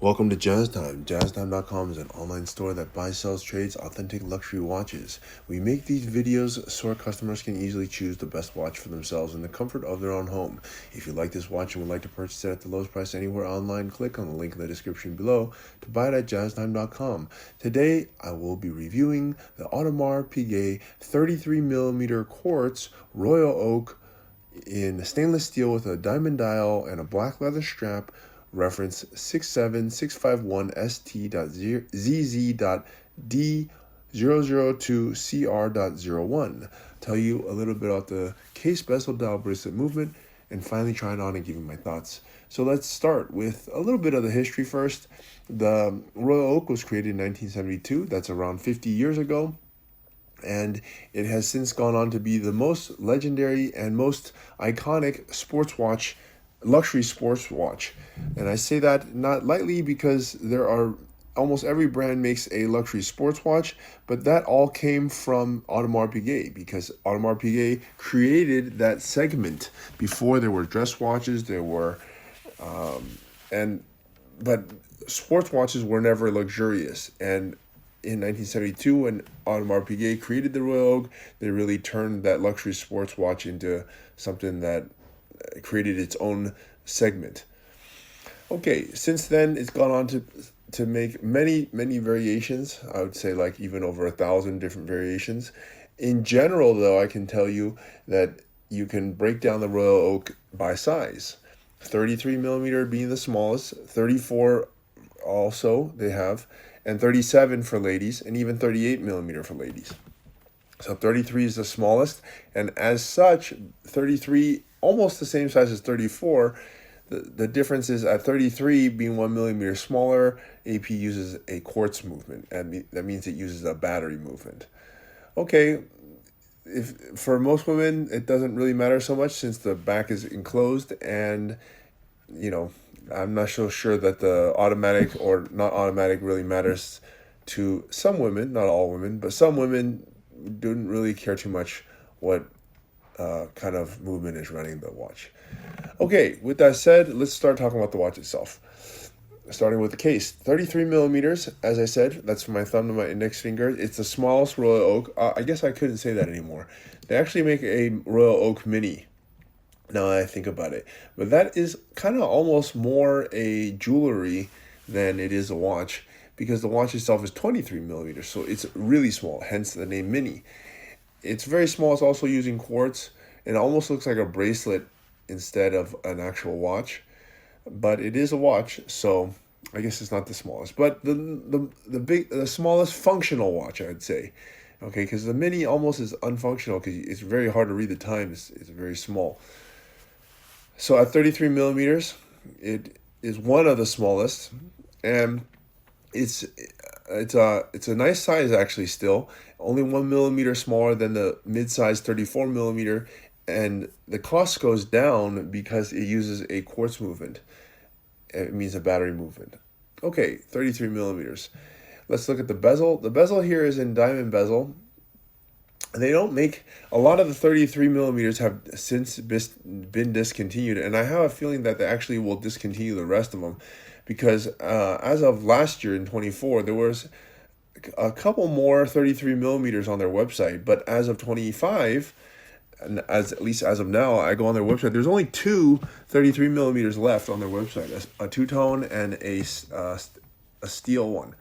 Welcome to Jazz Time. JazzTime.com is an online store that buys, sells, trades authentic luxury watches. We make these videos so our customers can easily choose the best watch for themselves in the comfort of their own home. If you like this watch and would like to purchase it at the lowest price anywhere online, click on the link in the description below to buy it at JazzTime.com. Today, I will be reviewing the Audemars Piguet 33mm quartz Royal Oak in stainless steel with a diamond dial and a black leather strap, reference 67651ST.ZZ.D002CR.01. Tell you a little bit about the case bezel dial bracelet movement, and finally try it on and give you my thoughts. So let's start with a little bit of the history first. The Royal Oak was created in 1972. That's around 50 years ago. And it has since gone on to be the most legendary and most iconic sports watch, luxury sports watch. And I say that not lightly because there are almost every brand makes a luxury sports watch, but that all came from Audemars Piguet because Audemars Piguet created that segment. Before there were dress watches, but sports watches were never luxurious. And in 1972, when Audemars Piguet created the Royal Oak, they really turned that luxury sports watch into something that created its own segment. Okay, since then it's gone on to make many variations. I would say like even over 1,000 different variations. In general, though, I can tell you that you can break down the Royal Oak by size. 33mm being the smallest, 34 also they have, and 37 for ladies, and even 38mm for ladies. So 33 is the smallest, and as such, 33 almost the same size as 34. The difference is at 33 being 1mm smaller, AP uses a quartz movement, and that means it uses a battery movement. Okay, if for most women it doesn't really matter so much since the back is enclosed, and I'm not so sure that the automatic or not automatic really matters to some women, not all women, but some women don't really care too much what kind of movement is running the watch. Okay, with that said, let's start talking about the watch itself. Starting with the case, 33mm, as I said, that's from my thumb to my index finger. It's the smallest Royal Oak. I guess I couldn't say that anymore. They actually make a Royal Oak Mini, now that I think about it. But that is kind of almost more a jewelry than it is a watch, because the watch itself is 23mm, so it's really small, hence the name Mini. It's very small. It's also using quartz. It almost looks like a bracelet instead of an actual watch, but it is a watch, so I guess it's not the smallest, but the smallest functional watch, I'd say. Okay, because the Mini almost is unfunctional because it's very hard to read the time. It's very small. So at 33mm, it is one of the smallest, and it's a nice size actually. Still, only 1mm smaller than the mid-size 34mm, and the cost goes down because it uses a quartz movement. It means a battery movement. Okay, 33mm. Let's look at the bezel. The bezel here is in diamond bezel. They don't make a lot of the 33mm have since been discontinued, and I have a feeling that they actually will discontinue the rest of them, because as of last year in 24, there was a couple more 33mm on their website, but as of 25, and at least as of now, I go on their website, there's only two 33mm left on their website, a two-tone and a steel one.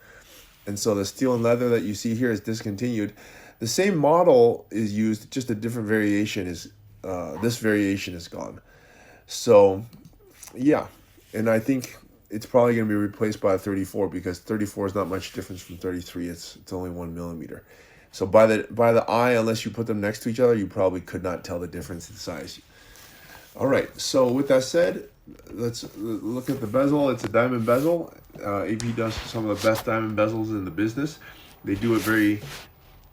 And so the steel and leather that you see here is discontinued. The same model is used, just a different variation is, this variation is gone. So, yeah, and I think it's probably going to be replaced by a 34, because 34 is not much difference from 33. It's only 1mm. So by the eye, unless you put them next to each other, you probably could not tell the difference in size. All right, so with that said, let's look at the bezel. It's a diamond bezel. AP does some of the best diamond bezels in the business. They do it very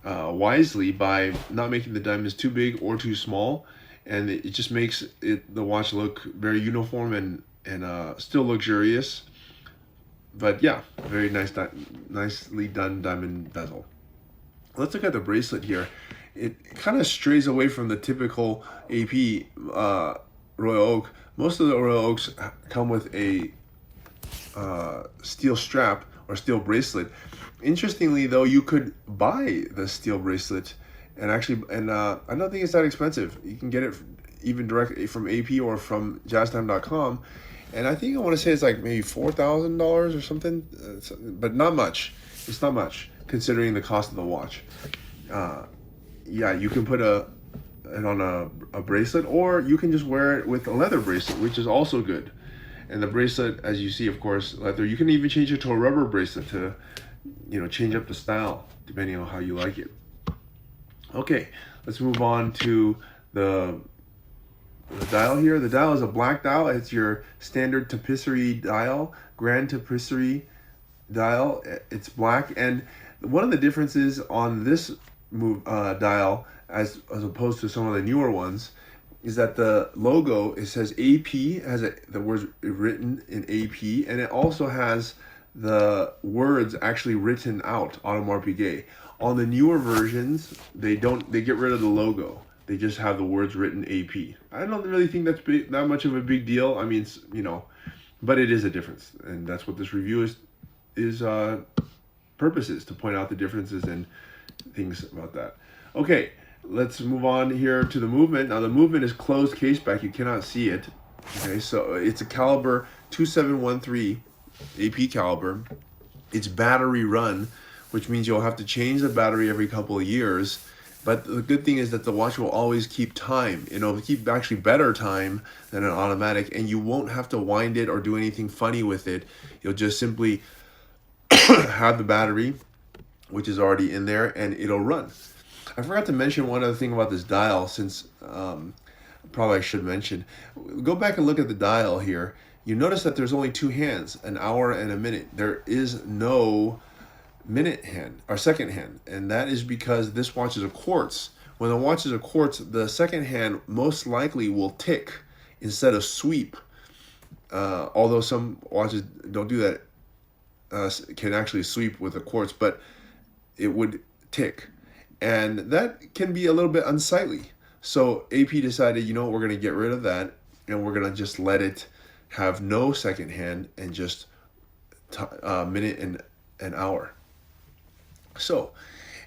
wisely by not making the diamonds too big or too small, and it just makes the watch look very uniform and still luxurious. But yeah, very nicely done diamond bezel. Let's look at the bracelet here. It kind of strays away from the typical AP Royal Oak. Most of the Royal Oaks come with a steel strap or steel bracelet. Interestingly though, you could buy the steel bracelet and actually, I don't think it's that expensive. You can get it even directly from AP or from JazzTime.com. And I think I want to say it's like maybe $4,000 or something, but not much. It's not much considering the cost of the watch. Yeah, you can put it on a bracelet, or you can just wear it with a leather bracelet, which is also good. And the bracelet, as you see, of course, leather. You can even change it to a rubber bracelet to, change up the style depending on how you like it. Okay, let's move on to the dial here. The dial is a black dial. It's your standard tapisserie dial, grand tapisserie dial. It's black, and one of the differences on this dial as opposed to some of the newer ones is that the logo, it says AP, has the words written in AP, and it also has the words actually written out, Audemars Piguet. On the newer versions, they get rid of the logo. They just have the words written AP. I don't really think that's that much of a big deal. I mean, but it is a difference, and that's what this review is purpose is, to point out the differences and things about that. Okay, let's move on here to the movement. Now the movement is closed case back. You cannot see it. Okay, so it's a caliber 2713 AP caliber. It's battery run, which means you'll have to change the battery every couple of years. But the good thing is that the watch will always keep time. It'll keep actually better time than an automatic, and you won't have to wind it or do anything funny with it. You'll just simply have the battery, which is already in there, and it'll run. I forgot to mention one other thing about this dial, since probably I should mention. Go back and look at the dial here. You notice that there's only two hands, an hour and a minute. There is no minute hand or second hand, and that is because this watch is a quartz. When the watch is a quartz, the second hand most likely will tick instead of sweep. Although some watches don't do that, can actually sweep with a quartz, but it would tick, and that can be a little bit unsightly. So AP decided, we're going to get rid of that, and we're going to just let it have no second hand and just minute and an hour. So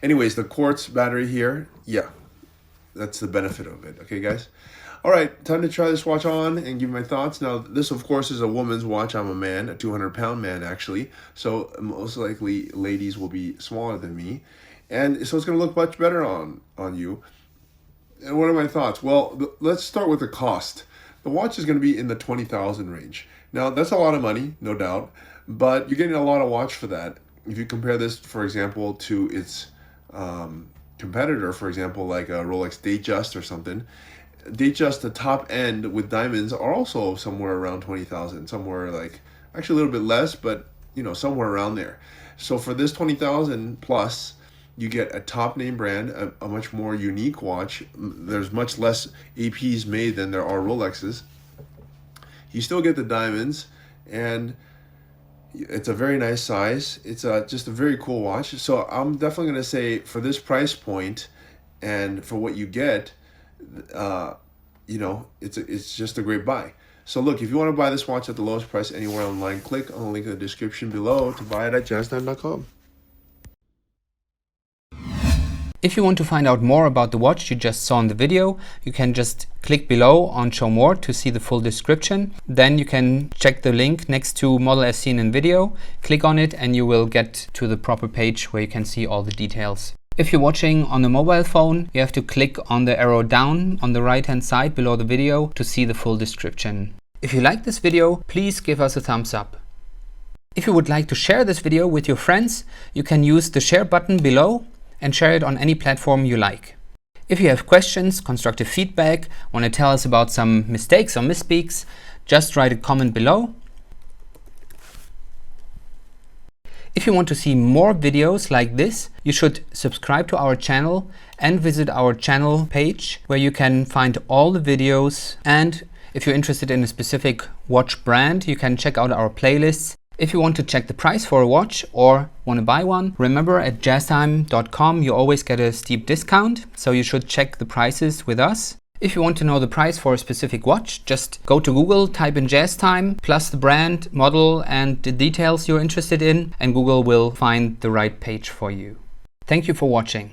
anyways, the quartz battery here, yeah, that's the benefit of it. Okay, guys. All right, time to try this watch on and give my thoughts. Now, this, of course, is a woman's watch. I'm a man, a 200-pound man, actually. So most likely ladies will be smaller than me. And so it's going to look much better on you. And what are my thoughts? Well, let's start with the cost. The watch is going to be in the $20,000 range. Now, that's a lot of money, no doubt, but you're getting a lot of watch for that. If you compare this, for example, to its competitor, for example, like a Rolex Datejust or something, Datejust, the top end with diamonds, are also somewhere around 20,000, somewhere like actually a little bit less, but somewhere around there. So for this 20,000 plus, you get a top name brand, a much more unique watch. There's much less APs made than there are Rolexes. You still get the diamonds, and it's a very nice size. It's just a very cool watch. So I'm definitely going to say, for this price point and for what you get, it's just a great buy. So look, if you want to buy this watch at the lowest price anywhere online, click on the link in the description below to buy it at jazztime.com. If you want to find out more about the watch you just saw in the video, you can just click below on Show More to see the full description. Then you can check the link next to Model as seen in video, click on it, and you will get to the proper page where you can see all the details. If you're watching on a mobile phone, you have to click on the arrow down on the right hand side below the video to see the full description. If you like this video, please give us a thumbs up. If you would like to share this video with your friends, you can use the share button below and share it on any platform you like. If you have questions, constructive feedback, want to tell us about some mistakes or misspeaks, just write a comment below. If you want to see more videos like this, you should subscribe to our channel and visit our channel page where you can find all the videos. And if you're interested in a specific watch brand, you can check out our playlists. If you want to check the price for a watch or want to buy one, remember at jazztime.com you always get a steep discount, so you should check the prices with us. If you want to know the price for a specific watch, just go to Google, type in jazz time, plus the brand, model and the details you're interested in, and Google will find the right page for you. Thank you for watching.